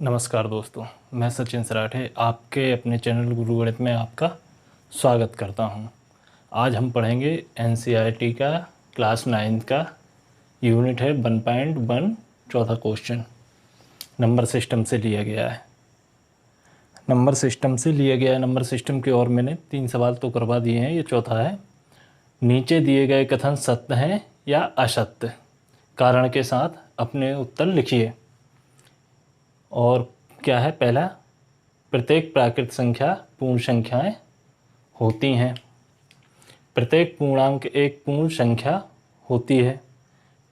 नमस्कार दोस्तों, मैं सचिन सराठे आपके अपने चैनल गुरु गणित में आपका स्वागत करता हूं। आज हम पढ़ेंगे एनसीईआरटी का क्लास 9 का यूनिट है 1.1 चौथा क्वेश्चन। नंबर सिस्टम से लिया गया है। नंबर सिस्टम की ओर मैंने 3 सवाल तो करवा दिए हैं। ये चौथा है। नीचे दिए गए कथन सत्य हैं या असत्य, कारण के साथ अपने उत्तर लिखिए। और क्या है? पहला, प्रत्येक प्राकृत संख्या पूर्ण संख्याएं होती हैं। प्रत्येक पूर्णांक एक पूर्ण संख्या होती है।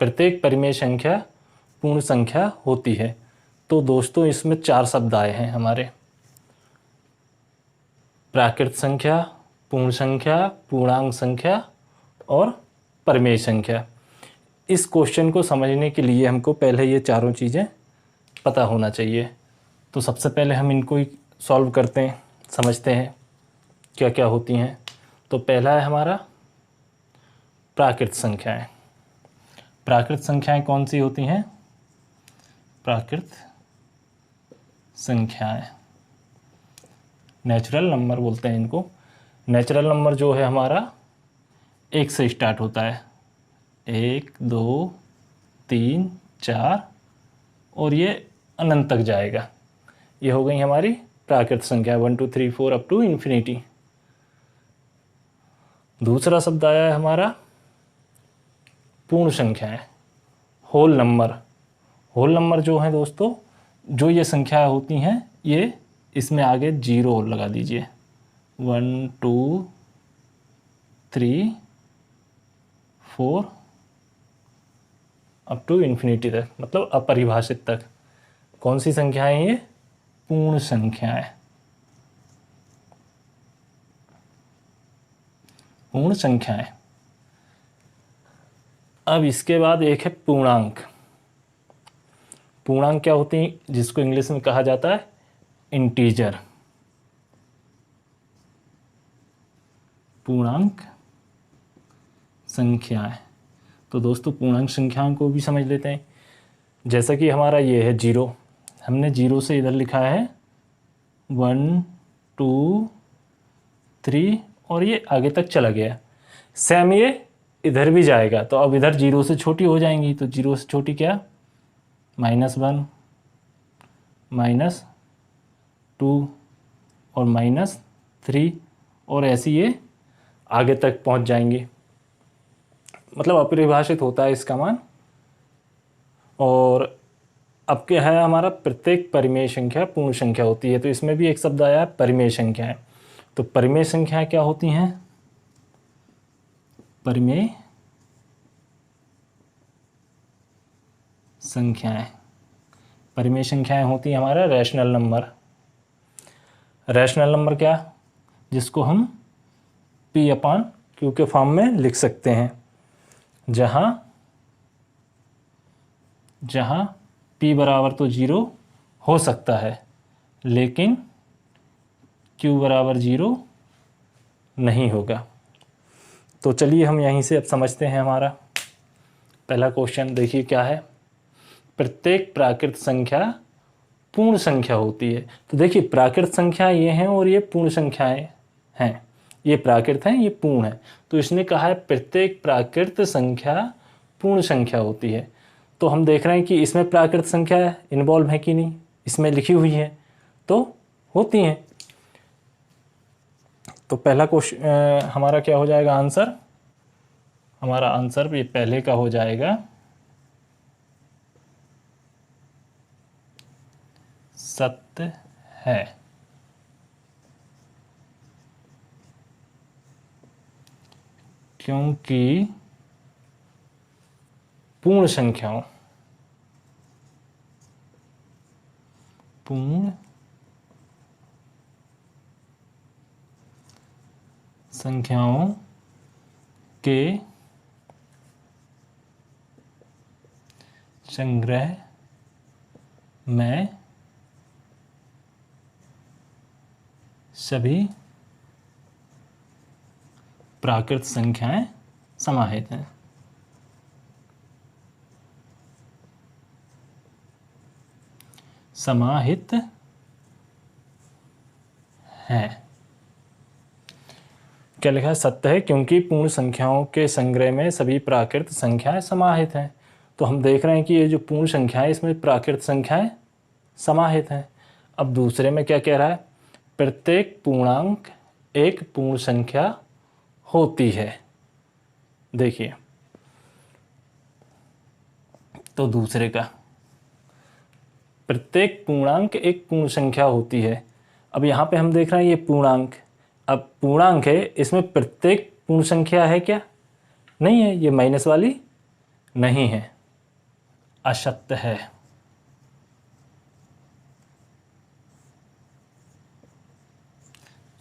प्रत्येक परिमेय संख्या पूर्ण संख्या होती है। तो दोस्तों इसमें 4 शब्द आए हैं हमारे: प्राकृत संख्या, पूर्ण संख्या, पूर्णांक संख्या और परिमेय संख्या। इस क्वेश्चन को समझने के लिए हमको पहले ये चारों चीज़ें पता होना चाहिए। तो सबसे पहले हम इनको ही सॉल्व करते हैं, समझते हैं क्या क्या होती हैं। तो पहला है हमारा प्राकृत संख्याएं। प्राकृत संख्याएं कौन सी होती हैं? प्राकृत संख्याएं, नेचुरल नंबर बोलते हैं इनको। नेचुरल नंबर जो है हमारा 1 से स्टार्ट होता है। 1, 2, 3, 4 और ये अनंत तक जाएगा। ये हो गई हमारी प्राकृत संख्या 1, 2, 3, 4 अप टू इन्फिनिटी। दूसरा शब्द आया है हमारा पूर्ण संख्याएं, होल नंबर। होल नंबर जो है दोस्तों, जो ये संख्या होती हैं, ये इसमें आगे 0 लगा दीजिए। 1, 2, 3, 4 अप टू इन्फिनिटी तक, मतलब अपरिभाषित तक। कौन सी संख्याएं ये? पूर्ण संख्याएं। पूर्ण संख्याएं। अब इसके बाद एक है पूर्णांक। पूर्णांक क्या होती है? जिसको इंग्लिश में कहा जाता है इंटीजर। पूर्णांक संख्याएं। तो दोस्तों पूर्णांक संख्याओं को भी समझ लेते हैं। जैसा कि हमारा ये है 0, हमने 0 से इधर लिखा है 1, 2, 3 और ये आगे तक चला गया। सेम ये इधर भी जाएगा। तो अब इधर 0 से छोटी हो जाएंगी। तो 0 से छोटी क्या? -1, -2 और -3 और ऐसे ये आगे तक पहुंच जाएंगी। मतलब अपरिभाषित होता है इसका मान। और अब क्या है हमारा? प्रत्येक परिमेय संख्या पूर्ण संख्या होती है। तो इसमें भी एक शब्द आया है परिमेय संख्याएं। तो परिमेय संख्याएं क्या होती हैं? परिमेय संख्याएं। परिमेय संख्याएं होती हैं हमारा रैशनल नंबर। रैशनल नंबर क्या? जिसको हम P/Q के फॉर्म में लिख सकते हैं। जहां P बराबर तो 0 हो सकता है, लेकिन Q बराबर 0 नहीं होगा। तो चलिए हम यहीं से अब समझते हैं हमारा पहला क्वेश्चन। देखिए क्या है? प्रत्येक प्राकृत संख्या पूर्ण संख्या होती है। तो देखिए प्राकृत संख्या ये हैं और ये पूर्ण संख्याएं हैं। ये प्राकृत हैं, ये पूर्ण है। तो इसने कहा है प्रत्येक प्राकृत संख्या पूर्ण संख्या होती है। तो हम देख रहे हैं कि इसमें प्राकृत संख्या इन्वॉल्व है कि नहीं, इसमें लिखी हुई है तो होती हैं। तो पहला क्वेश्चन हमारा क्या हो जाएगा? आंसर हमारा आंसर ये पहले का हो जाएगा सत्य है। क्योंकि पूर्ण संख्याओं के संग्रह में सभी प्राकृत संख्याएं समाहित हैं। समाहित हैं। क्या लिखा है? सत्य है, क्योंकि पूर्ण संख्याओं के संग्रह में सभी प्राकृत संख्याएं समाहित हैं। तो हम देख रहे हैं कि ये जो पूर्ण संख्याएं, इसमें प्राकृत संख्याएं समाहित हैं। अब दूसरे में क्या कह रहा है? प्रत्येक पूर्णांक एक पूर्ण संख्या होती है। देखिए, तो दूसरे का प्रत्येक पूर्णांक एक पूर्ण संख्या होती है। अब यहाँ पे हम देख रहे हैं ये पूर्णांक, अब पूर्णांक है, इसमें प्रत्येक पूर्ण संख्या है क्या? नहीं है, ये माइनस वाली नहीं है, असत्य है।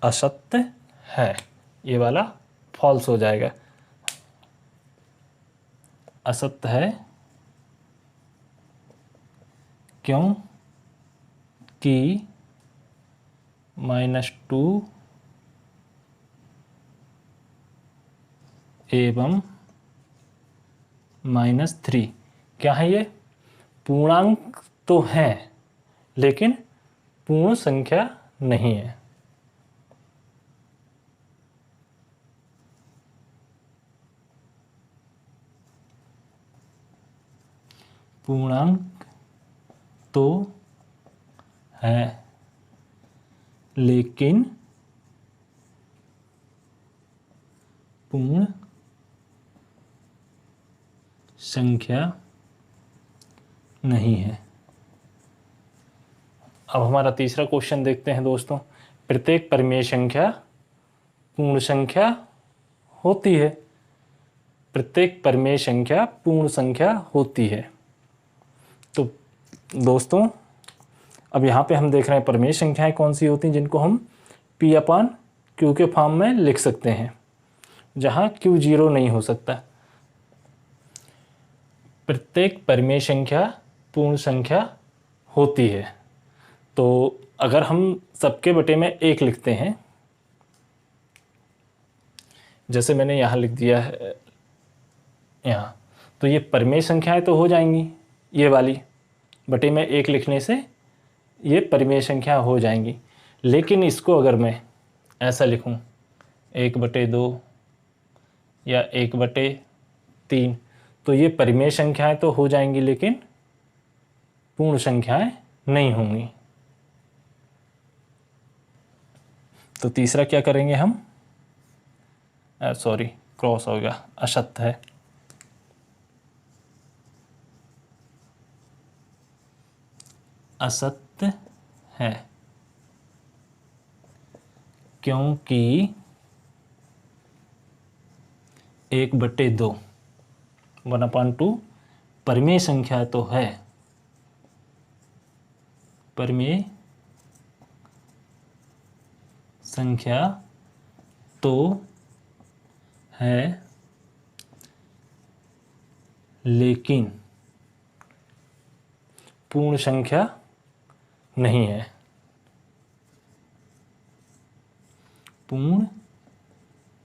असत्य है, ये वाला फॉल्स हो जाएगा। असत्य है क्यों कि -2 एवं -3 क्या है? ये पूर्णांक तो हैं लेकिन पूर्ण संख्या नहीं है। पूर्णांक तो है लेकिन पूर्ण संख्या नहीं है। अब हमारा तीसरा क्वेश्चन देखते हैं दोस्तों। प्रत्येक परिमेय संख्या पूर्ण संख्या होती है। प्रत्येक परिमेय संख्या पूर्ण संख्या होती है। तो दोस्तों, अब यहाँ पे हम देख रहे हैं परिमेय संख्याएं कौन सी होती हैं जिनको हम P/Q के फॉर्म में लिख सकते हैं, जहाँ Q 0 नहीं हो सकता। प्रत्येक परिमेय संख्या पूर्ण संख्या होती है। तो अगर हम सबके बटे में 1 लिखते हैं, जैसे मैंने यहाँ लिख दिया है यहाँ, तो ये परिमेय संख्याएं तो हो जाएंगी, ये वाली बटे में 1 लिखने से ये परिमेय संख्या हो जाएंगी। लेकिन इसको अगर मैं ऐसा लिखूं 1/2 या 1/3, तो ये परिमेय संख्याएं तो हो जाएंगी लेकिन पूर्ण संख्याएं नहीं होंगी। तो तीसरा क्या करेंगे हम? सॉरी, क्रॉस होगा, असत्य है। असत्य है क्योंकि 1/2 1/2 परिमेय संख्या तो है। परिमेय संख्या तो है लेकिन पूर्ण संख्या नहीं है। पूर्ण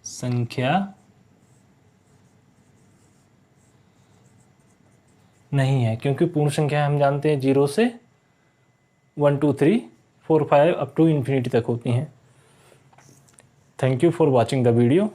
संख्या नहीं है क्योंकि पूर्ण संख्या हम जानते हैं 0 से 1 2 3 4 5 अप टू इन्फिनिटी तक होती हैं। Thank you for watching the video.